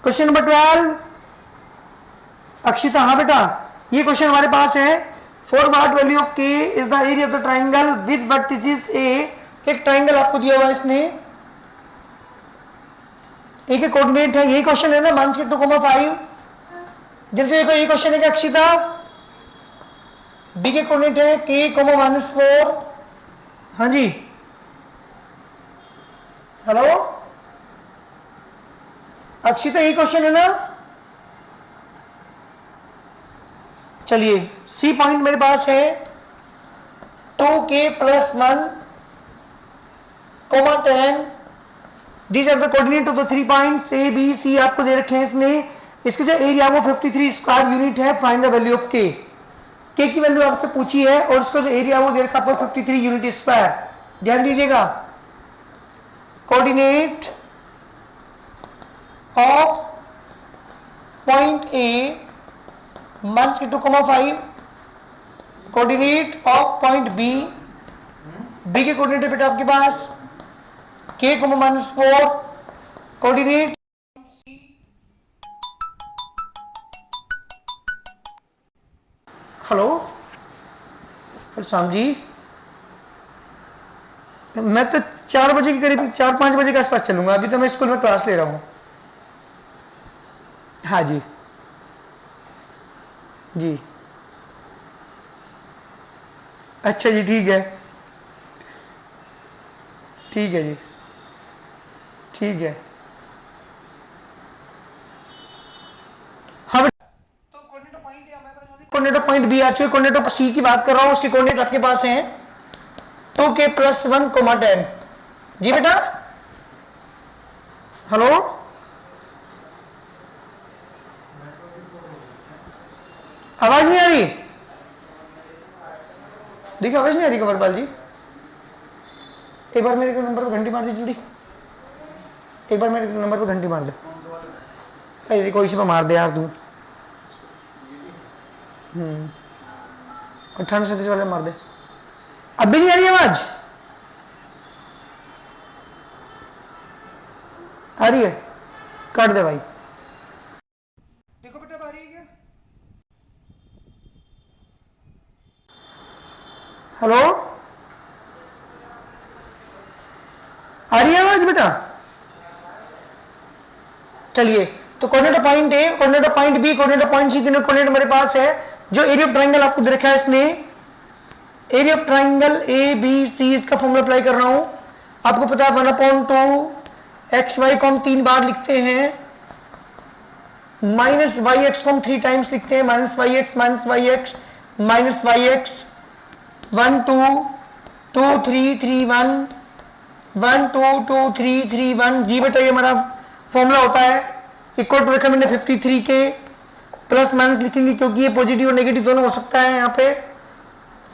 Question number 12 Akshita, हाँ बेटा ये क्वेश्चन हमारे पास है। For what value of k is the area of the triangle with vertices A. एक ट्राइंगल आपको दिया हुआ है इसने, एक कोऑर्डिनेट है, यही क्वेश्चन है ना, माइनस के 2,5। जल्दी देखो ये क्वेश्चन है क्या अक्षिता? बी के कोऑर्डिनेट है के -4। हाँ जी, हेलो अक्षिता यही क्वेश्चन है ना? चलिए सी पॉइंट मेरे पास है 2k + 1, 10। These are the coordinate of the 3 points A B C आपको दे रखे हैं इसमें। इसके जो एरिया वो 53 स्क्वायर यूनिट है। फाइंड द वैल्यू ऑफ के की वैल्यू आपसे पूछी है और उसका जो एरिया वो दे रखा आपको 53 यूनिट स्क्वायर। ध्यान दीजिएगा, coordinate of point A -2,5, coordinate of point B, B के कोऑर्डिनेट है बेटा आपके पास k, -4, कोऑर्डिनेट हेलो शाम जी, मैं तो 4 बजे के करीब 4-5 बजे के आसपास चलूंगा। अभी तो मैं स्कूल में क्लास ले रहा हूं। हाँ जी जी, अच्छा जी, ठीक है ठीक है जी, ठीक है। हाँ तो कोऑर्डिनेट ऑफ पॉइंट हमारे पास, कोऑर्डिनेट ऑफ पॉइंट बी आ चुके। कोऑर्डिनेट ऑफ सी की बात कर रहा हूं, उसके कोऑर्डिनेट आपके पास हैं 2k + 1, 10। जी बेटा, हेलो आवाज नहीं आ रही? देखिए आवाज नहीं आ रही कंवरपाल जी, एक बार मेरे नंबर पर घंटी मार दे जल्दी, एक बार मेरे नंबर पर घंटी मार दे। अरे कोई से मार दे यार तू। 9837 वाले मार दे। अब भी नहीं आ रही आवाज? आ रही है? काट दे भाई। देखो बेटा आ रही है क्या? हेलो आ रही है आवाज बेटा? चलिए तो coordinate of point A, coordinate of point B, coordinate of point C, तीनों कोऑर्डिनेट हमारे पास है। जो एरिया ऑफ ट्राइंगल आपको दे रखा है इसने, area of triangle A B C, इसका फॉर्मूला अप्लाई कर रहा हूं। आपको पता है 1/2 XY को हम 3 बार लिखते हैं, -YX को हम 3 टाइम्स लिखते हैं, -YX -YX -YX 1 2 2 3 3 1 1 2 2 3 3 1। जी बेटा ये हमारा फॉर्मूला होता है। इक्वल टू रखा मैंने 53 के, प्लस माइनस लिखेंगे क्योंकि ये पॉजिटिव और नेगेटिव दोनों हो सकता है यहाँ पे।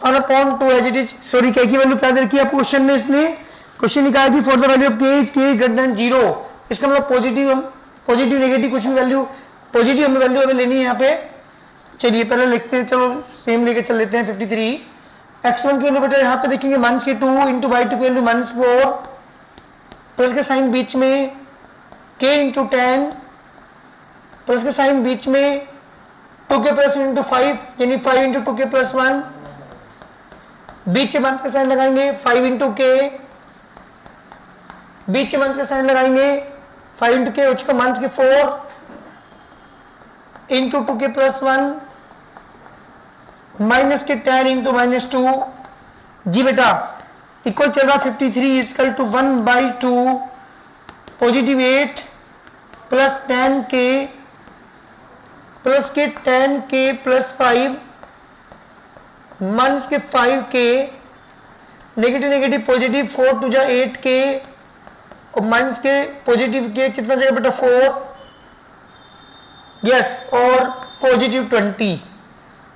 1/2 एज इट इज। सॉरी के की वैल्यू क्या दे रखी है आपको क्वेश्चन में? इसने क्वेश्चन निकाला कि फॉर द वैल्यू ऑफ के ग्रेटर देन 0। इसका मतलब पॉजिटिव नेगेटिव कुछ भी वैल्यू, पॉजिटिव हमें वैल्यू हमें लेनी है यहाँ पे। चलिए पहले लिखते हैं, चलो सेम लेके चल लेते हैं। 53 x1 की वैल्यू बेटा यहाँ पे देखेंगे -2 इंटू y2 की वैल्यू -4, प्लस के साइन बीच में k इंटू 10, प्लस के साइन बीच में 2k + इंटू 5 यानी 5 इंटू 2k + 1, बीच में 1 का साइन लगाएंगे 5 इंटू के, बीच में 1 का साइन लगाएंगे 5 इंटू के, उसका माइनस के 4 इंटू 2k + 1 माइनस के 10 इंटू -2। जी बेटा इक्वल चल रहा 53 equal to 1/2 positive 8 plus 10k plus k 10k + 5 minus के 5k, negative negative positive 4 to जा 8k और माइनस के पॉजिटिव के कितना जाएगा बेटा 4, यस, और पॉजिटिव 20।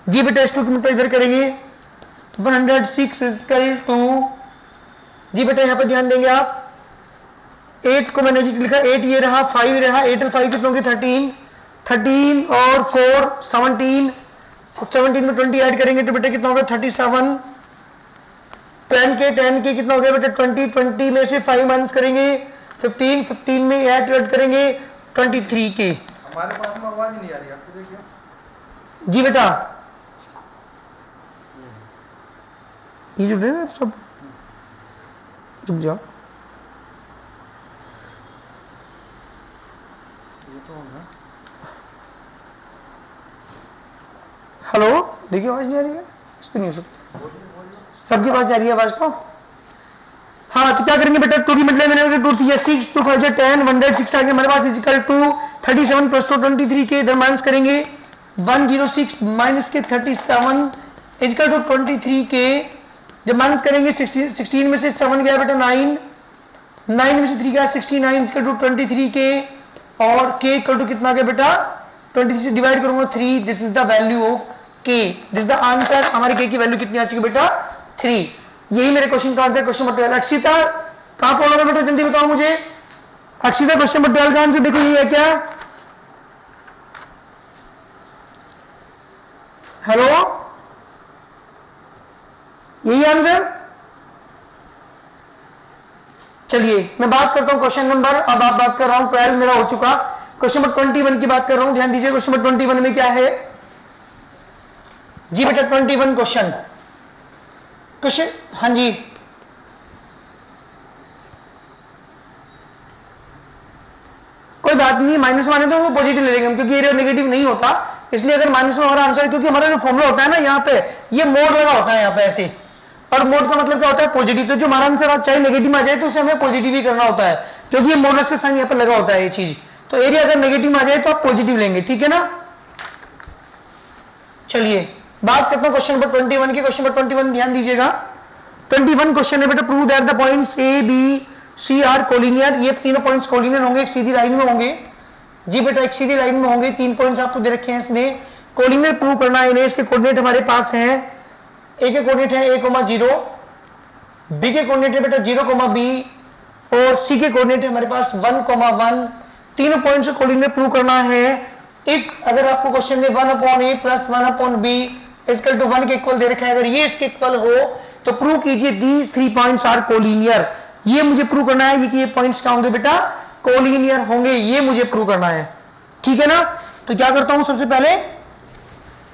जी बेटा S2 की मल्टीप्लाई इधर करेंगे 106 इक्वल टू, जी बेटा यहां पे ध्यान देंगे आप, 8 को मैंने लिखा 8 ये रहा, 5 रहा, 8 और 5 कितना होंगे 13, 13 और 4 17, 17 में 20 ऐड करेंगे तो बेटा कितना होगा 37, 10 के कितना हो गया बेटा 20, 20 में से 5 माइनस करेंगे 15, 15 में 8 ऐड करेंगे 23K। हमारे पास में आवाज नहीं आ रही, आपको देखिए। जी बेटा, ये जुड़ रहे हैं सब, रुक जाओ। ये तो होगा। हेलो, देखिए आवाज नहीं आ रही है, इस पे नहीं हो सकता, सबकी आवाज आ रही है आवाज को। हाँ, तो क्या करेंगे बेटा, 2 की मतलब मैंने 2 3 6 2 5 10 106 आ गया हमारे पास, इजिकल टू 37 प्लस 2 23 के, इधर माइनस करेंगे 106 माइनस के 37 इजिकल टू 23 के, जब माइनस करेंगे 16 में से 7 गया बेटा 9 में से 3 गया 69 इजिकल टू 23 के, और के इक्वल टू कितना गया बेटा 23 से डिवाइड करूंगा 3, this is the value of के, दिस इज द आंसर। हमारे के की वैल्यू कितनी आ चुकी बेटा 3। यही मेरे क्वेश्चन का आंसर, क्वेश्चन नंबर 12। अक्षिता कहां पढ़ रहा बेटा, जल्दी बताओ मुझे। अक्षिता क्वेश्चन नंबर 12 का आंसर देखो, ये है क्या? हेलो, यही आंसर? चलिए मैं बात करता हूं क्वेश्चन नंबर, अब आप बात कर रहा हूं 12 मेरा हो चुका, क्वेश्चन नंबर 21 की बात कर रहा हूं, ध्यान दीजिए। क्वेश्चन नंबर 21 में क्या है जी बेटा, 21 क्वेश्चन, हाँ जी, कोई बात नहीं, माइनस माने तो वो पॉजिटिव ले लेंगे हम, क्योंकि एरिया नेगेटिव नहीं होता, इसलिए अगर माइनस में हमारा आंसर, क्योंकि हमारा जो फॉर्मूला होता है ना यहाँ पे, ये मोड लगा होता है यहाँ पे ऐसे, और मोड का मतलब क्या होता है पॉजिटिव, तो जो हमारा आंसर चाहे नेगेटिव में आ जाए तो उसे हमें पॉजिटिव ही करना होता है, क्योंकि ये मोडलेस का साइन यहाँ पे लगा होता है ये चीज, तो एरिया अगर नेगेटिव में आ जाए तो आप पॉजिटिव लेंगे, ठीक है ना। चलिए बात करता हूं क्वेश्चन नंबर 21 की। क्वेश्चन नंबर 21 ध्यान दीजिएगा, 21 क्वेश्चन है बेटा, prove that the points A B C are collinear, ये तीनों पॉइंट्स कोलिनियर होंगे, एक सीधी लाइन में होंगे। जी बेटा, एक सीधी लाइन में होंगे, 3 पॉइंट्स आपको दे रखे हैं, इसने कोलिनियर प्रूव करना है इन्हें। इसके कोऑर्डिनेट हमारे पास हैं, ए के कोऑर्डिनेट है a,0, बी के कोऑर्डिनेट है बेटा 0, b, और सी के कोऑर्डिनेट है हमारे पास 1, 1। तीनों पॉइंट्स को कोलिनियर प्रूव करना है। इफ अगर आपको क्वेश्चन में 1/a plus 1/b equal to 1 के इक्वल दे रखा है, अगर ये इसके इक्वल हो तो प्रूव कीजिए दीज 3 पॉइंट्स आर कोलिनियर। ये मुझे प्रूव करना है कि ये पॉइंट्स क्या होंगे बेटा, कोलिनियर होंगे, ये मुझे प्रूव करना है, ठीक है ना। तो क्या करता हूं, सबसे पहले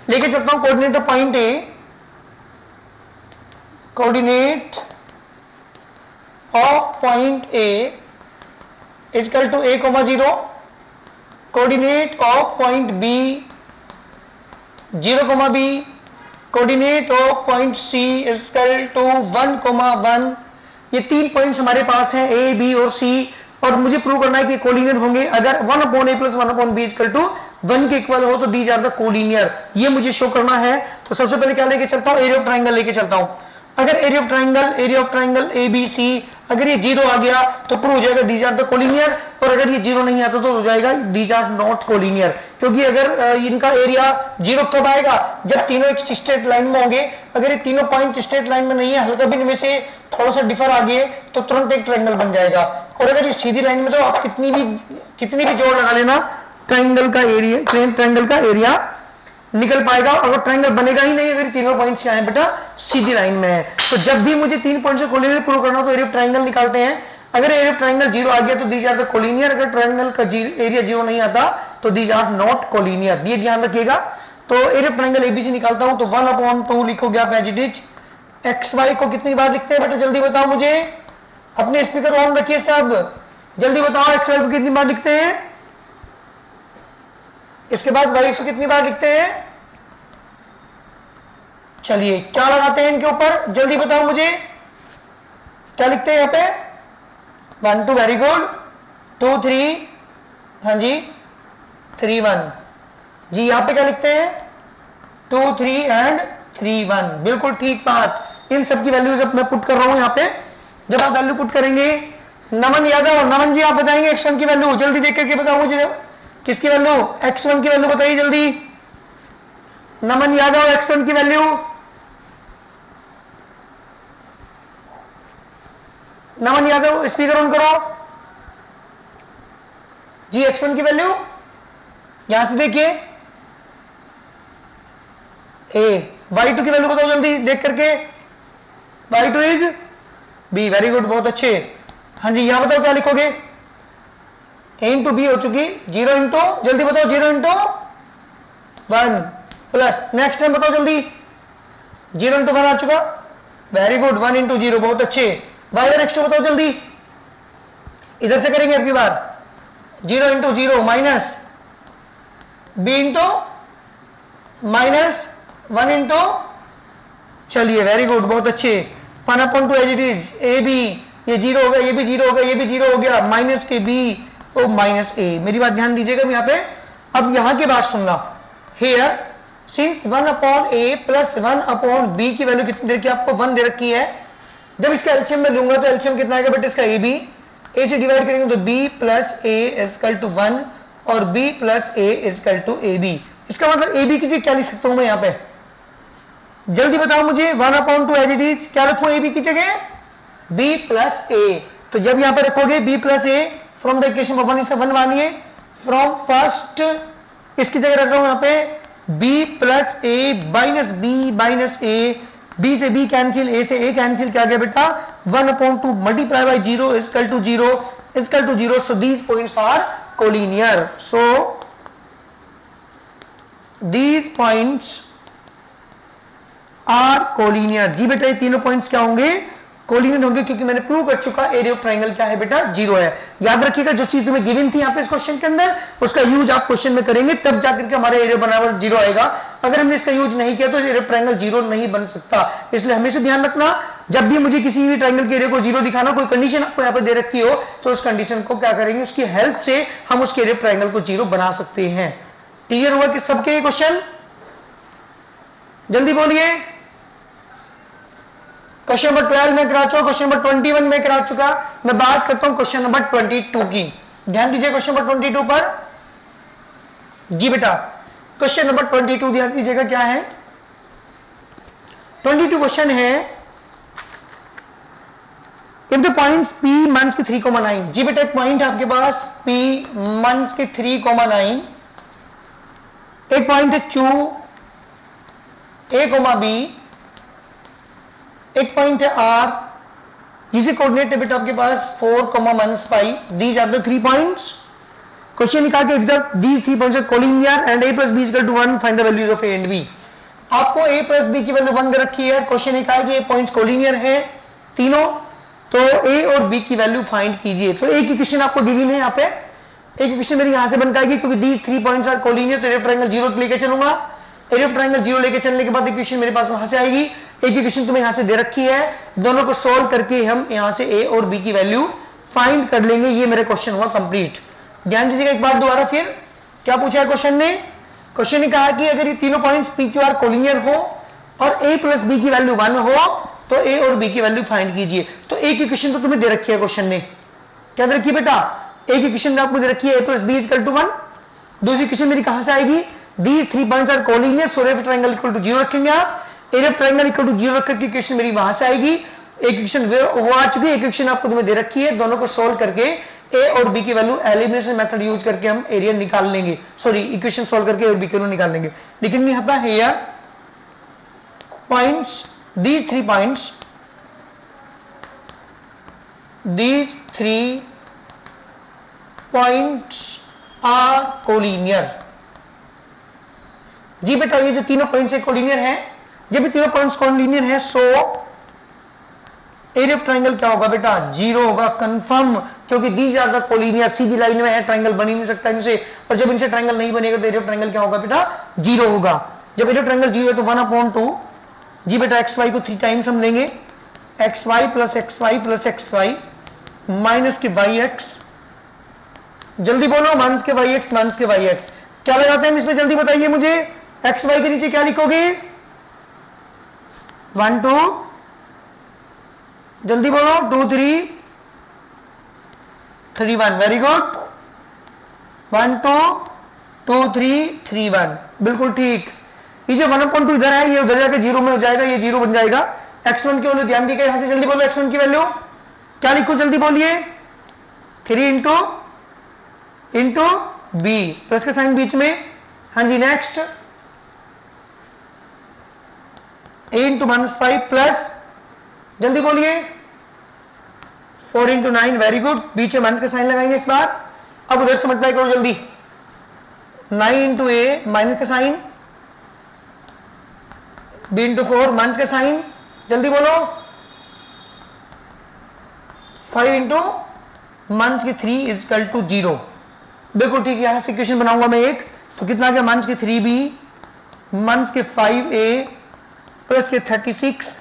लेके चलता हूं coordinate of point A, coordinate of point A equal to a,0, coordinate of point B 0,b, coordinate of point C equal to 1,1। ये 3 पॉइंट्स हमारे पास हैं ए, बी और सी, और मुझे प्रूव करना है कि कोलिनियर होंगे। अगर 1/a plus 1/b equal to 1 के इक्वल हो तो दीज आर द कोलिनियर, ये मुझे शो करना है। तो सबसे पहले क्या लेके चलता हूं, एरिया ऑफ ट्राइंगल लेके चलता हूं। अगर area of triangle A B C अगर ये 0 आ गया तो प्रूव हो जाएगा दीज आर द कोलिनियर, और अगर ये 0 नहीं आता तो हो जाएगा दीज आर नॉट कोलिनियर, क्योंकि अगर इनका एरिया 0 कब आएगा, जब तीनों एक स्ट्रेट लाइन में होंगे। अगर ये तीनों पॉइंट स्ट्रेट लाइन में नहीं है, हल्का भी इनमें से थोड़ा सा डिफर आ गए तो तुरंत एक ट्राइंगल बन जाएगा। और अगर ये सीधी लाइन में तो आप कितनी भी जोड़ लगा लेना, ट्राइंगल का एरिया निकल पाएगा, और ट्राइंगल बनेगा ही नहीं अगर तीनों पॉइंट्स क्या है बेटा, सीधी लाइन में है। तो जब भी मुझे 3 पॉइंट्स से कोलिनियर प्रूव करना हो तो एरिया ऑफ ट्राइंगल निकालते हैं। अगर एरिया ऑफ ट्राइंगल 0 आ गया तो दीज आर द कोलिनियर, अगर ट्राइंगल का एरिया 0 नहीं आता तो दीज आर नॉट कोलिनियर, ये ध्यान रखिएगा। तो एरिया ऑफ ट्राइंगल एबीसी निकालता हूं तो 1/2 लिखोगे आप as it is. X y को कितनी बार लिखते हैं बेटा, जल्दी बताओ मुझे, अपने स्पीकर ऑन रखिए सब, जल्दी बताओ एक्स वाई को कितनी बार लिखते हैं, इसके बाद वाई एक्स को कितनी बार लिखते हैं। चलिए क्या लगाते हैं इनके ऊपर, जल्दी बताओ मुझे, क्या लिखते हैं यहाँ पे, 1 2, वेरी गुड, 2 3, हाँ जी 3 1 जी। यहाँ पे क्या लिखते हैं, 2 3 एंड 3 1, बिल्कुल ठीक बात। इन सब की वैल्यूज अब मैं पुट कर रहा हूं यहाँ पे। जब आप वैल्यू पुट करेंगे, नमन यादव, नमन जी आप बताएंगे x1 की वैल्यू, जल्दी देख करके बताओ मुझे, किसकी वैल्यू, x1 की वैल्यू बताइए जल्दी। नमन यादव x1 की value, Naman Yadav speaker on करो जी। x1 की वैल्यू यहां से देखिए, y2 की वैल्यू बताओ जल्दी देख करके, y2 is b, very good, बहुत अच्छे। हाँ जी, यहां बताओ क्या लिखोगे, ए इंटू बी हो चुकी, 0 इंटू, जल्दी बताओ, 0 इंटू 1 प्लस, नेक्स्ट टाइम बताओ जल्दी, 0 इंटू 1 आ चुका, वेरी गुड, 1 इंटू 0, बहुत अच्छे। वाई बार एक्स टू बताओ जल्दी, इधर से करेंगे अब की बार, 0 into 0 minus b into minus 1 into, चलिए वेरी गुड, बहुत अच्छे, 1/2 as it is, a b, ये 0 हो गया, ये भी 0 हो गया, ये भी 0 हो गया, माइनस के बी ओ माइनस ए। मेरी बात ध्यान दीजिएगा यहाँ पे, अब यहां की बात सुनना, here since 1/a plus 1/b की वैल्यू कितनी दे रखी है आपको, 1 दे रखी है, जब इसका एलसीएम में लूंगा तो एलसीएम कितना आएगा बेटा इसका, ए बी, ए से डिवाइड करेंगे तो b plus a is equal to 1 और b plus a is equal to a b. इसका मतलब ए बी की क्या लिख सकता हूं मैं यहाँ पे, जल्दी बताओ मुझे, 1/2 एज इट इज, क्या रखूं ए बी की जगह, b प्लस ए, तो जब यहां पे रखोगे b plus A from the equation 1 इसे 1 मानिए, फ्रॉम फर्स्ट इसकी जगह रख रहा हूं यहां पे b plus A minus A, b से b कैंसिल, a से a कैंसिल, क्या गया बेटा 1/2 multiply by 0 equal to 0, so these points are collinear, so these points are collinear. जी बेटा ये तीनों पॉइंट्स क्या होंगे, कोलिनियर होंगे, क्योंकि मैंने प्रूव कर चुका एरिया ऑफ ट्रायंगल क्या है बेटा, 0 है। याद रखिएगा जो चीज तुम्हें गिवन थी यहाँ पे इस क्वेश्चन के अंदर, उसका यूज आप क्वेश्चन में करेंगे, तब जाकर के हमारा एरिया बराबर 0 आएगा। अगर हमने इसका यूज नहीं किया तो एरिया ऑफ ट्रायंगल 0 नहीं बन सकता। इसलिए हमेशा ध्यान रखना, जब भी मुझे किसी भी ट्रायंगल के एरिया को 0 दिखाना, कोई कंडीशन आपको यहाँ पे दे रखी हो, तो उस कंडीशन को क्या करेंगे, उसकी हेल्प से हम उसके एरिया ऑफ ट्रायंगल को 0 बना सकते हैं। क्लियर हुआ कि सबके क्वेश्चन, जल्दी बोलिए। क्वेश्चन नंबर 12 में करा चुका, क्वेश्चन नंबर 21 में करा चुका, मैं बात करता हूं क्वेश्चन नंबर 22 की। ध्यान दीजिए क्वेश्चन नंबर 22 पर, जी बेटा क्वेश्चन नंबर 22 ध्यान दीजिएगा क्या है, 22 क्वेश्चन है, इफ द पॉइंट्स p मंस के 3,9, जी बेटा एक पॉइंट है आपके पास p मंस के 3,9, एक पॉइंट है q a, b, एक पॉइंट है r जिसे कोऑर्डिनेट है बेटा आपके पास 4,5, these are the 3 points. Question लिखा कि if these 3 points are collinear and a plus b equal to 1, find the values of a and b। आपको a प्लस b की वैल्यू 1 दे रखी है, क्वेश्चन लिखा है कि ये पॉइंट्स कोलिनियर है तीनों, तो a और b की वैल्यू फाइंड कीजिए। तो एक इक्वेशन आपको गिवन है यहाँ पे, एक इक्वेशन मेरी यहां से बन पाएगी, क्योंकि दीज 3 पॉइंट्स आर कोलिनियर, तो एरिया ऑफ ट्रायंगल 0 लेके चलूंगा, एरिया ऑफ ट्रायंगल 0 लेके चलने के बाद इक्वेशन मेरे पास वहां से आएगी, एक इक्वेशन तुम्हें यहां से दे रखी है, दोनों को सोल्व करके हम यहां से a और b की वैल्यू फाइंड कर लेंगे। ये मेरा क्वेश्चन हुआ कंप्लीट। ध्यान दीजिएगा एक बार दोबारा, फिर क्या पूछा है क्वेश्चन ने, क्वेश्चन ने कहा कि अगर ये तीनों points p q r collinear हो और a प्लस b की वैल्यू 1 हो, तो a और b की वैल्यू फाइंड कीजिए। तो एक इक्वेशन तो तुम्हें दे रखी है क्वेश्चन ने, क्या दे रखी है बेटा, एक इक्वेशन आपको दे रखी है a plus b equal to 1, दूसरी इक्वेशन मेरी कहां से आएगी, these 3 points are collinear, so area of triangle equal to 0 रखेंगे आप, area of triangle equal to 0 रखकर की इक्वेशन मेरी वहां से आएगी, एक इक्वेशन वो आ चुकी है, एक इक्वेशन आपको तुम्हें दे रखी है, दोनों को सोल्व करके a और b की वैल्यू एलिमिनेशन मेथड यूज करके हम एरिया निकाल लेंगे, सॉरी इक्वेशन सोल्व करके a और b की वैल्यू निकाल लेंगे। लेकिन यहाँ पर है points, these 3 points, these 3 points are collinear। जी बेटा ये जो तीनों पॉइंट्स कोलिनियर है, जब ये तीनों पॉइंट्स कोलिनियर है, सो एरिया ऑफ ट्रायंगल क्या होगा बेटा, 0 होगा कंफर्म, क्योंकि दीज आर द कोलिनियर, सीधी लाइन में है, ट्रायंगल बन ही नहीं सकता इनसे, और जब इनसे ट्रायंगल नहीं बनेगा तो एरिया ऑफ ट्रायंगल क्या होगा बेटा, 0 होगा। जब एरिया ऑफ ट्रायंगल 0 है तो 1/2, जी बेटा एक्स वाई को 3 टाइम्स हम लेंगे, x y plus x y plus x y minus k y x, जल्दी बोलो, minus k y x, minus k y x, क्या लगाते हैं इसमें, जल्दी बताइए मुझे, एक्स वाई के नीचे क्या लिखोगे, 1 2, जल्दी बोलो, 2 3 3 1, वेरी गुड, 1 2 2 3 3 1, बिल्कुल ठीक। ये जो 1/2 इधर है, ये उधर जाकर 0 में हो जाएगा, ये 0 बन जाएगा। x1 की वैल्यू ध्यान दीजिएगा, यहां से जल्दी बोलो, x1 की वैल्यू क्या लिखो, जल्दी बोलिए, 3 इंटू b, प्लस का साइन बीच में, हाँ जी नेक्स्ट, a इंटू -5 प्लस, जल्दी बोलिए, 4 इंटू 9, वेरी गुड, बीच में माइनस का साइन लगाएंगे इस बार, अब उधर से मल्टीप्लाई करो जल्दी, 9 इंटू ए माइनस का साइन, बी इंटू 4 माइनस का साइन, जल्दी बोलो, 5 इंटू माइनस के 3 इज इक्वल टू 0। बिल्कुल ठीक है, यहां से इक्वेशन बनाऊंगा मैं एक, तो कितना आ गया माइनस के 3b माइनस के 5a प्लस के 36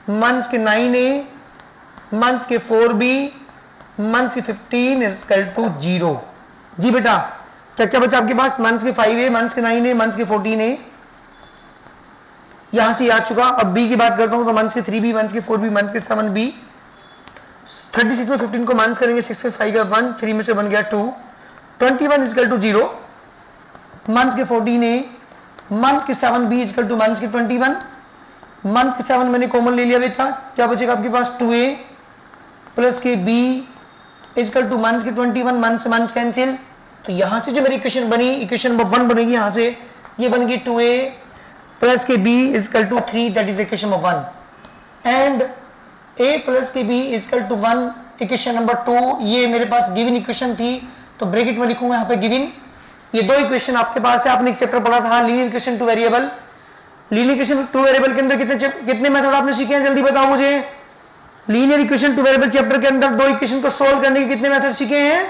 माइनस के 9a माइनस के 4b माइनस के 15 इज इक्वल टू 0। जी बेटा क्या क्या बचा आपके पास, माइनस के 5a माइनस के 9a माइनस के 14a, यहां से आ चुका। अब b की बात करता हूं तो माइनस के 3b माइनस के 4b माइनस के 7b, 36 में 15 को माइनस करेंगे, 6 में 5 गया 1, 3 में से 1 गया 2, 21 इज इक्वल टू 0, माइनस के 14a माइनस के 7b is equal to minus k 21, minus के 7 मैंने कॉमन ले लिया बेटा, क्या बचेगा आपके पास 2a plus k b is equal to minus k 21, minus से माइनस कैंसिल, तो यहां से जो मेरी इक्वेशन बनी, इक्वेशन नंबर 1 बनेगी, यहां से ये बन गई 2a plus k b is equal to 3, that is equation number 1, and a plus k b is equal to 1 equation number 2। ये मेरे पास गिवन इक्वेशन थी, तो ब्रैकेट में लिखूंगा यहाँ पे गिवन। ये दो इक्वेशन आपके पास है, आपने एक चैप्टर पढ़ा था linear equation two variable. Linear equation two variable के अंदर कितने मेथड आपने सीखे हैं, जल्दी बताओ मुझे। Linear equation two variable chapter के अंदर दो इक्वेशन को सोल्व करने के कितने मेथड सीखे हैं,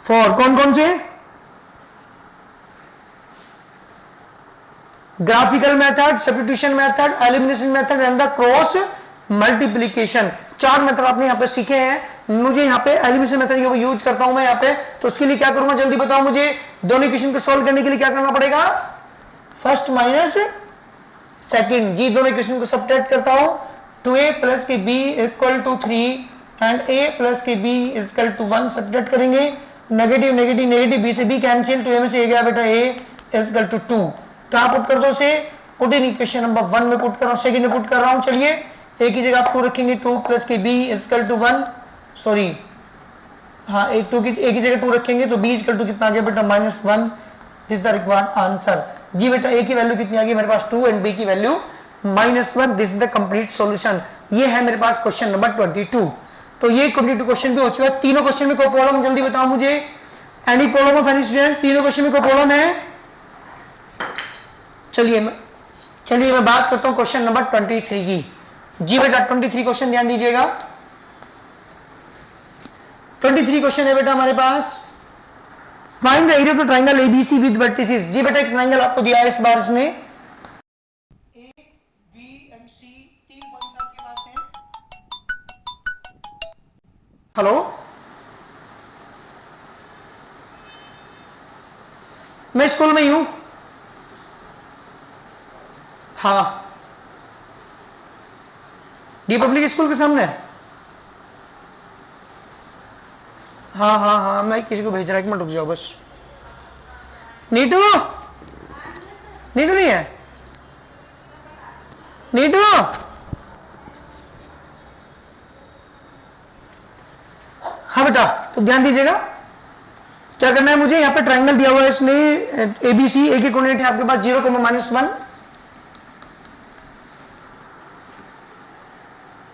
4। कौन कौन से, graphical method, substitution method, elimination method and the cross multiplication, 4 method आपने यहां पे सीखे हैं। मुझे यहाँ पे एलिमिनेशन मेथड यूज करता हूं मैं यहाँ पे, तो उसके लिए क्या करूंगा जल्दी बताओ मुझे, दोनों इक्वेशन को सोल्व करने के लिए क्या करना पड़ेगा, फर्स्ट माइनस सेकंड। जी दोनों इक्वेशन को सब्ट्रैक्ट करता हूं, 2a plus k b equal to 3 and a plus k b equal to 1 subtract करेंगे, नेगेटिव नेगेटिव नेगेटिव, b से b कैंसिल, तो a में से a गया बेटा a इक्वल टू 2, क्या पुट कर दो से, पुट इन इक्वेशन नंबर 1 में पुट कर रहा हूं, सेकंड में पुट कर रहा हूं। चलिए एक ही जगह आप 2 रखेंगे, 2 plus k b equal to 1, sorry हाँ एक ही जगह 2 रखेंगे, तो b इक्वल टू कितना आ गया बेटा -1, दिस द रिक्वायर्ड आंसर। जी बेटा a की वैल्यू कितनी आ गई मेरे पास 2 एंड b की value -1, this is the complete solution. ये है मेरे पास क्वेश्चन नंबर 22। तो ये 22 क्वेश्चन भी हो चुका है। तीनों क्वेश्चन में कोई प्रॉब्लम जल्दी बताओ मुझे, any problem of any student, तीनों क्वेश्चन में कोई प्रॉब्लम है। चलिए मैं बात करता हूं क्वेश्चन नंबर 23 की। जी बेटा 23 क्वेश्चन ध्यान दीजिएगा। 23 क्वेश्चन है बेटा हमारे पास, find the area of the triangle ABC with vertices. जी बेटा एक ट्रायंगल आपको दिया है इस बार, इसने A B and C 3 points आपके पास हैं। हेलो, मैं स्कूल में ही हूं। हाँ, डी पब्लिक स्कूल के सामने। हाँ मैं किसी को भेज रहा, एक मिनट रुक जाओ बस। नीटू नहीं है, नीटू हाँ बेटा, तो ध्यान दीजिएगा क्या करना है मुझे। यहां पे ट्रायंगल दिया हुआ है इसमें एबीसी, ए के कोऑर्डिनेट है आपके पास 0, -1।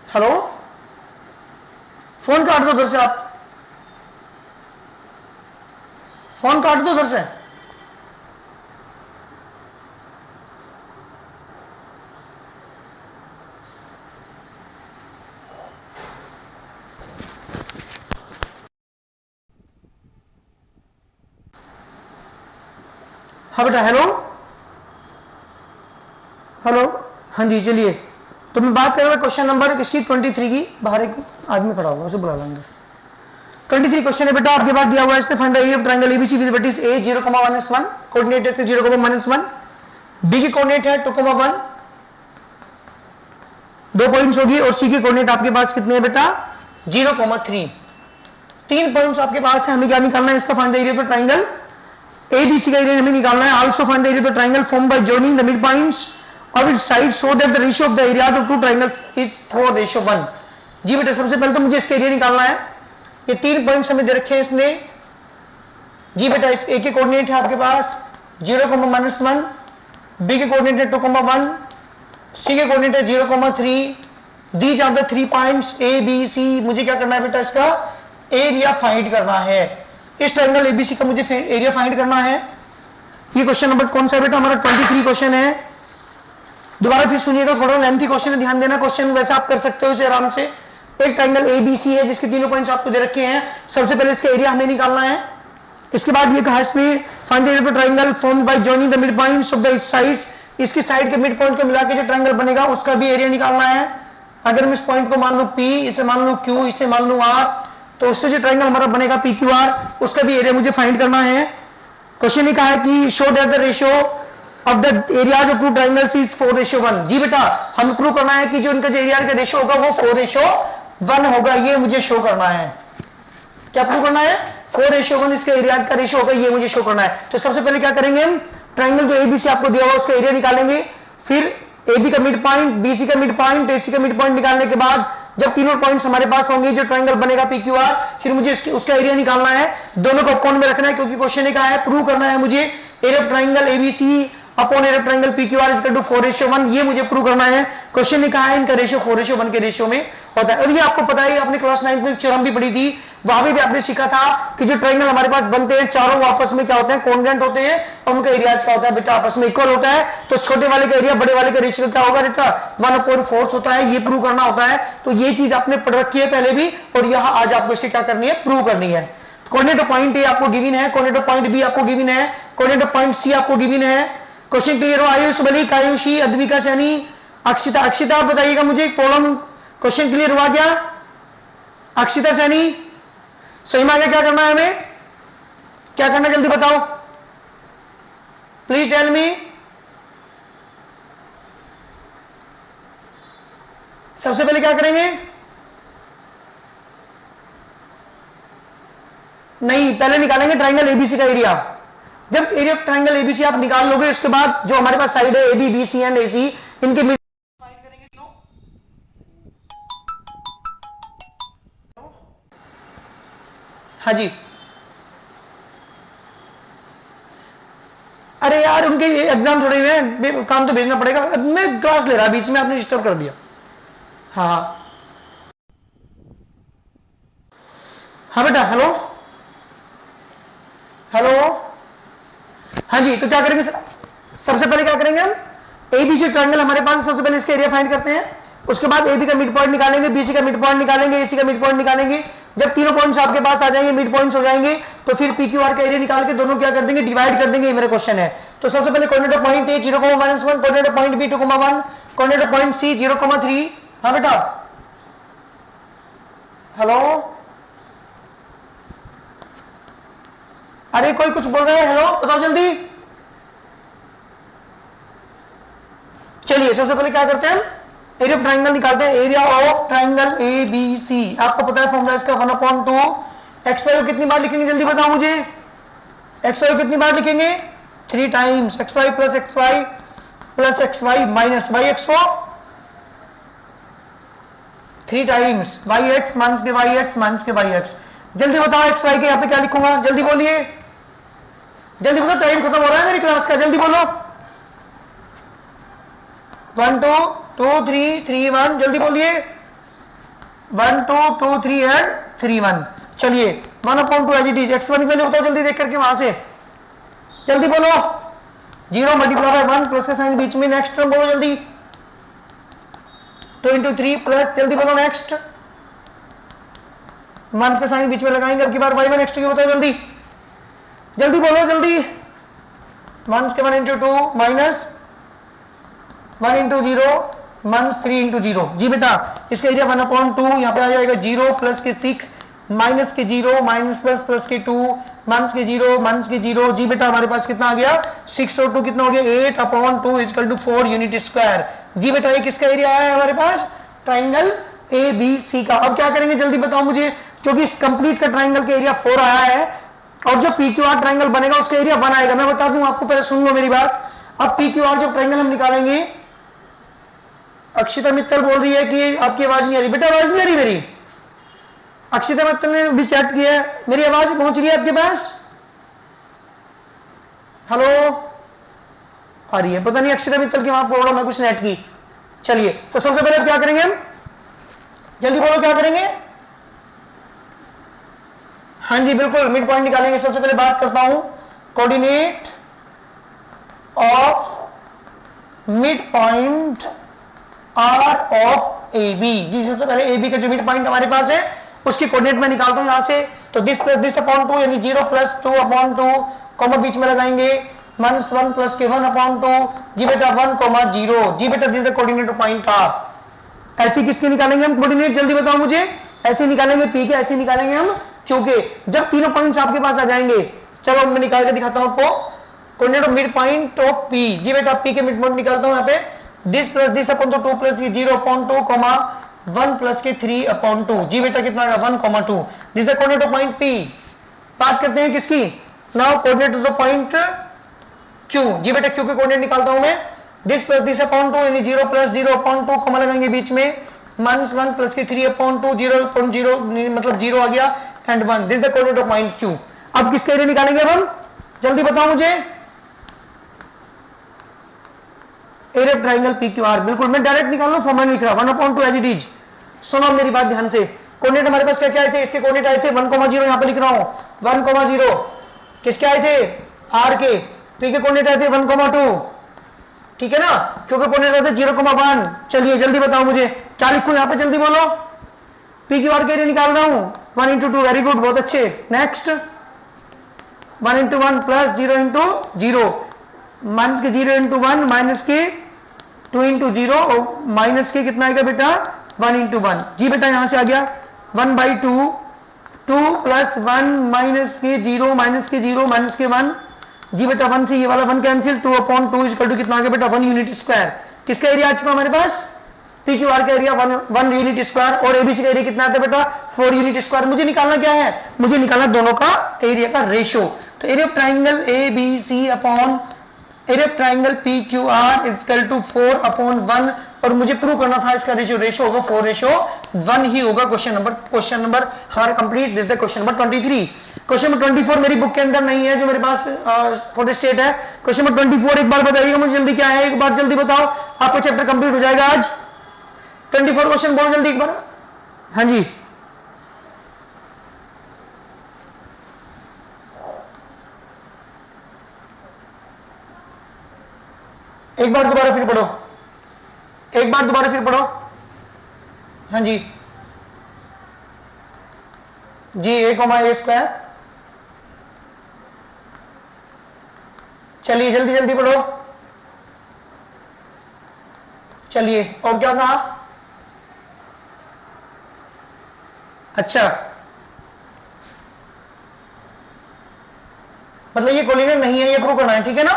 हेलो, फोन काट दो उधर से, आप फोन काट दो उधर से। हाँ बेटा, हेलो हाँ जी चलिए, तो मैं बात कर रहा हूं क्वेश्चन नंबर किसकी 23 की। बाहर एक आदमी खड़ा होगा, उसे बुला लेंगे। 23 क्वेश्चन है बेटा आपके पास दिया हुआ है, इसने find the area of triangle ABC with vertices A 0, coordinate है 0, बी की कोऑर्डिनेट है 2, 2 पॉइंट्स होगी, और सी की कोऑर्डिनेट आपके पास कितने हैं बेटा 0, 3 पॉइंट्स आपके पास है। हमें क्या निकालना है, इसका find the area of triangle ABC का एरिया हमें निकालना है। Also find the area of triangle form by joining the mid points of its sides so that the ratio of the area of two triangles is 4:1। जी बेटा सबसे पहले तो मुझे इसके एरिया निकालना है। ये 3 पॉइंट्स हमें दे रखे हैं इसने। जी बेटा इस ए के कोऑर्डिनेट है आपके पास 0, बी के कोऑर्डिनेट है 2, 1, सी के कोऑर्डिनेट है 0, 3। These are the 3 points A B C. मुझे क्या करना है बेटा, इसका एरिया फाइंड करना है। इस ट्रायंगल एबीसी का मुझे एरिया फाइंड करना है। ये क्वेश्चन नंबर कौन सा है बेटा? हमारा 23 क्वेश्चन है। दोबारा फिर सुनिएगा, थोड़ा लेंथी क्वेश्चन है, ध्यान देना। क्वेश्चन वैसे आप कर सकते हो इसे आराम से। एक ट्रायंगल एबीसी है जिसके तीनों पॉइंट्स आपको दे रखे हैं। सबसे पहले इसका एरिया हमें निकालना है। इसके बाद ये कहा इसमें find the area of triangle formed by joining the mid points of the each sides. इसकी साइड के मिड पॉइंट को मिला के जो ट्रायंगल बनेगा उसका भी एरिया निकालना है। अगर मैं इस पॉइंट को मान लूं P, इसे मान लूं Q, इसे मान लूं R, तो उससे जो ट्रायंगल हमारा बनेगा PQR, उसका भी एरिया मुझे फाइंड करना है। क्वेश्चन ये कहा है कि show that the ratio of the areas of two triangles is 4:1। जी बेटा, हमें प्रूव करना है कि जो इनका जो एरिया का रेशियो होगा वो 4:1 होगा। ये मुझे शो करना है। क्या प्रूव करना है? 4:1 इसके एरियाज का रेशियो होगा, ये मुझे शो करना है। तो सबसे पहले क्या करेंगे हम? ट्रायंगल जो एबीसी आपको दिया हुआ उसका एरिया निकालेंगे। फिर AB का मिड पॉइंट, BC का मिड पॉइंट, AC का मिड पॉइंट निकालने के बाद जब तीनों पॉइंट्स हमारे पास होंगे, जो ट्रायंगल बनेगा PQR, फिर मुझे उसका एरिया निकालना है। दोनों को अपॉन में रखना है क्योंकि क्वेश्चन ने कहा है प्रूव करना है मुझे area of triangle ABC upon area of triangle PQR is equal to 4:1। ये मुझे प्रूव करना है। क्वेश्चन ने कहा है इनका रेशियो 4:1 के रेशियो में होता है। और ये आपको पता है, आपने क्लास 9 में थ्योरम भी पढ़ी थी, वहां भी आपने सीखा था कि जो ट्रायंगल हमारे पास बनते हैं चारों आपस में क्या होते हैं? कॉन्ग्रुएंट होते हैं और उनका एरिया क्या होता है बेटा? आपस में इक्वल होता है। तो छोटे वाले का एरिया बड़े वाले का रेशियो क्या होगा बेटा? 1/4 होता है। ये प्रूव करना होता है। तो ये चीज आपने पढ़ रखी है पहले भी, और यहां आज आपको इसकी क्या करनी है? प्रूव करनी है। कोऑर्डिनेट ऑफ पॉइंट ए आपको गिवन है, कोऑर्डिनेट ऑफ पॉइंट बी आपको गिवन है, कोऑर्डिनेट ऑफ पॉइंट सी आपको गिवन है। क्वेश्चन क्लियर हो? आयुष, मलिक, आयुषी, अद्विका, सैनी, अक्षिता। अक्षिता आप बताइएगा मुझे प्रॉब्लम। क्वेश्चन क्लियर हुआ क्या? अक्षिता, सैनी, सही में आगे क्या करना है? हमें क्या करना है जल्दी बताओ, प्लीज टेल मी। सबसे पहले क्या करेंगे? नहीं, पहले निकालेंगे ट्रायंगल एबीसी का एरिया। जब एरिया ऑफ ट्रायंगल एबीसी आप निकाल लोगे, उसके बाद जो हमारे पास साइड है AB, BC एंड AC, इनके मिड फाइंड करेंगे। हाँ जी, अरे यार उनके एग्जाम थोड़े हुए हैं, काम तो भेजना पड़ेगा। मैं क्लास ले रहा, बीच में आपने डिस्टर्ब कर दिया। हाँ हाँ बेटा, हेलो हेलो, हाँ जी। तो क्या करेंगे? सबसे पहले क्या करेंगे हम? एबीसी ट्रायंगल हमारे पास, सबसे पहले इसका एरिया फाइंड करते हैं। उसके बाद AB का मिड पॉइंट निकालेंगे, BC का मिड पॉइंट निकालेंगे, AC का मिड पॉइंट निकालेंगे। जब तीनों पॉइंट्स आपके पास आ जाएंगे, मिड पॉइंट्स हो जाएंगे, तो फिर PQR का एरिया निकाल के दोनों क्या कर देंगे? डिवाइड कर देंगे। ये मेरा क्वेश्चन है। तो सबसे पहले coordinate of point A 0,-1, coordinate of point B 2,1, coordinate of point C 0,3। हाँ बेटा, हेलो, अरे कोई कुछ बोल रहा है? हेलो बताओ जल्दी। चलिए सबसे पहले क्या करते हैं? एरिया ऑफ ट्रायंगल निकालते हैं। एरिया ऑफ ट्रायंगल ABC आपको पता है फॉर्मूला इसका 1/2। XY को कितनी बार लिखेंगे जल्दी बताओ मुझे? XY को कितनी बार लिखेंगे? 3 times. XY plus XY plus XY minus YX को 3 टाइम्स। YX माइनस के YX माइनस के YX। जल्दी बताओ XY के यहाँ पे क्या लिखूंगा? जल्दी बोलिए, जल्दी बोलो, टाइम खत्म हो रहा है मेरी क्लास का, जल्दी बोलो। 1 2 2 3 3 1, जल्दी बोलिए। 1 2 2 3 एंड 3 1। चलिए 1/2 एज इट इज। X1 की वैल्यू बताओ जल्दी देख करके वहां से, जल्दी बोलो। 0 मल्टीप्लाई बाय 1, प्लस का साइन बीच में। नेक्स्ट टर्म बोलो जल्दी। 2 × 3 प्लस, जल्दी बोलो नेक्स्ट। माइनस का साइन बीच में लगाएंगे अब की बार। y1 x2 की बताओ जल्दी, जल्दी बोलो जल्दी। माइनस के 1 × 2 माइनस 1 × 0 माइनस 3 × 0। जी बेटा, इसका एरिया 1/2 यहाँ पे आ जाएगा 0 प्लस के 6 माइनस के 0 माइनस प्लस के 2 माइनस के 0 माइनस के 0। जी बेटा, हमारे पास कितना आ गया? 6 और 2 कितना हो गया? 8/2 = 4 यूनिट स्क्वायर। जी बेटा, ये किसका एरिया आया है हमारे पास? ट्रायंगल ABC का। अब क्या करेंगे जल्दी बताओ मुझे? क्योंकि कंप्लीट का ट्रायंगल का एरिया 4 आया है और जो PQR ट्रायंगल बनेगा उसका एरिया 1 आएगा। मैं बता दूं आपको, पहले सुन लो मेरी बात। अब PQR जो ट्रायंगल हम निकालेंगे, अक्षिता मित्तल बोल रही है कि आपकी आवाज नहीं आ रही। बेटा आवाज नहीं आ रही मेरी? अक्षिता मित्तल ने भी चैट किया है, मेरी आवाज पहुंच रही है आपके पास? हेलो, आ रही है? पता नहीं अक्षिता मित्तल की वहां प्रॉब्लम है कुछ नेट की। चलिए, तो सबसे पहले क्या करेंगे हम? जल्दी बोलो क्या करेंगे? हाँ जी बिल्कुल, मिड पॉइंट निकालेंगे। सबसे पहले बात करता हूं coordinate of mid point R of A B. जी सबसे पहले ए बी का जो मिड पॉइंट हमारे पास है उसकी कोऑर्डिनेट मैं निकालता हूं यहां से। तो दिस प्लस दिस अपॉन 2 यानी 0 प्लस 2 अपॉन 2, कॉमा बीच में लगाएंगे -1 प्लस के 1 अपॉन 2। जी बेटा 1 कॉमा 0। जी बेटा this the coordinate of point R. ऐसी किसके निकालेंगे हम कोऑर्डिनेट, जल्दी बताओ मुझे। ऐसे निकालेंगे पी के, ऐसे निकालेंगे हम क्योंकि जब तीनों पॉइंट्स आपके पास आ जाएंगे, चलो मैं निकाल के दिखाता हूं आपको coordinate of mid point of P. जी बेटा पी के मिड पॉइंट निकालता हूं यहां पे, this plus this upon 2 plus 0 upon 2 comma 1 plus k 3 upon 2। जी बेटा कितना आएगा 1 comma 2। This the coordinate of point P. बात करते हैं किसकी, now coordinate of the point Q. जी बेटा क्यू के कोऑर्डिनेट निकालता हूं मैं, दिस प्लस दिस अपॉन 2 यानी 0 प्लस 0 अपॉन 2 कॉमा लगाएंगे बीच में -1 प्लस के 3 अपॉन 2, 0.0 मतलब 0 आ गया and 1। This the coordinate of point Q. अब किसके एरिया निकालेंगे अब हम, जल्दी बताओ मुझे। Area of triangle P Q are. बिल्कुल मैं डायरेक्ट निकाल लूं, फॉर्मूला लिख रहा 1/2 एज इट इज। सुनो मेरी बात ध्यान से, कोऑर्डिनेट हमारे पास क्या क्या आए थे, इसके कोऑर्डिनेट आए थे 1,0 यहां पे लिख रहा हूं 1,0। किसके आए थे, आर के। पी के कोऑर्डिनेट आए थे 1,2, ठीक है ना, क्योंकि कोऑर्डिनेट आए थे 0,1। चलिए जल्दी बताओ मुझे क्या लिखूं यहां पे, जल्दी बोलो। पी क्यू आर के एरिया निकाल रहा हूं 1 into 2, वेरी गुड, बहुत अच्छे। Next 1 into 1 plus 0 into 0, minus के 0 into 1 माइनस के 2 into 0 और माइनस के कितना आएगा बेटा 1 into 1। जी बेटा यहां से आ गया 1/2, 2 प्लस 1 माइनस के 0 माइनस के 0 माइनस के 1। जी बेटा 1 से ये वाला 1 कैंसिल, 2/2 इक्वल टू कितना आ गया बेटा 1 यूनिट स्क्वायर। किसका एरिया आ चुका हमारे पास, पी क्यू आर का एरिया 1 यूनिट स्क्वायर। और एबीसी का एरिया कितना आता है बेटा 4 यूनिट स्क्वायर। मुझे निकालना क्या है, मुझे निकालना दोनों का एरिया का रेशियो। तो area of triangle A B C upon area of triangle P Q R equal to 4/1। और मुझे प्रूव करना था इसका रेशियो होगा 4:1 ही होगा। क्वेश्चन नंबर हमारा complete. This the question number 23। Question number 24 मेरी बुक के अंदर नहीं है, जो मेरे पास फोटो स्टेट है। क्वेश्चन नंबर 24 एक बार बताइएगा मुझे जल्दी, क्या है एक बार जल्दी बताओ, आपका चैप्टर कंप्लीट हो जाएगा आज। 24 क्वेश्चन बोलो जल्दी एक बार। हाँ जी एक बार दोबारा फिर पढ़ो, एक बार दोबारा फिर पढ़ो। हाँ जी जी a,a²। चलिए जल्दी जल्दी पढ़ो। चलिए और क्या कहा, अच्छा मतलब ये कोलिनियर नहीं है, ये प्रूव करना है, ठीक है ना।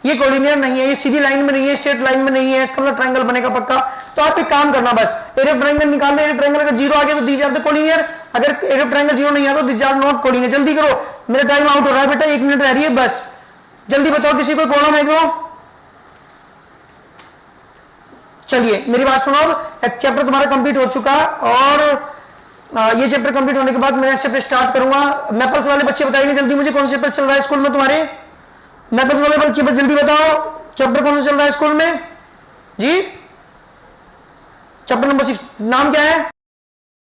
ये कोलिनियर नहीं है, ये सीधी लाइन में नहीं है, स्ट्रेट लाइन में नहीं है, इसका मतलब ट्रायंगल बनेगा पक्का। तो आप एक काम करना, बस एरिया ऑफ ट्रायंगल निकाल लो। एरिया ऑफ ट्रायंगल अगर 0 आ गया तो दीज आर द कोलिनियर, अगर एरिया ऑफ ट्रायंगल 0 नहीं आता तो दीज आर नॉट कोलिनियर। जल्दी करो, मेरा टाइम आउट हो रहा है बेटा, 1 मिनट रह रही है बस। जल्दी बताओ, किसी को प्रॉब्लम है क्यों। चलिए मेरी बात सुनो, एक चैप्टर तुम्हारा कंप्लीट हो चुका और ये चैप्टर कंप्लीट होने के बाद मैं नेक्स्ट चैप्टर स्टार्ट करूंगा। मैपल्स वाले बच्चे बताएंगे जल्दी मुझे कौन सा चैप्टर चल रहा है स्कूल में तुम्हारे। मैपल्स वाले बच्चे जल्दी बताओ चैप्टर कौन सा चल रहा है स्कूल में। जी चैप्टर नंबर 6 नाम क्या है।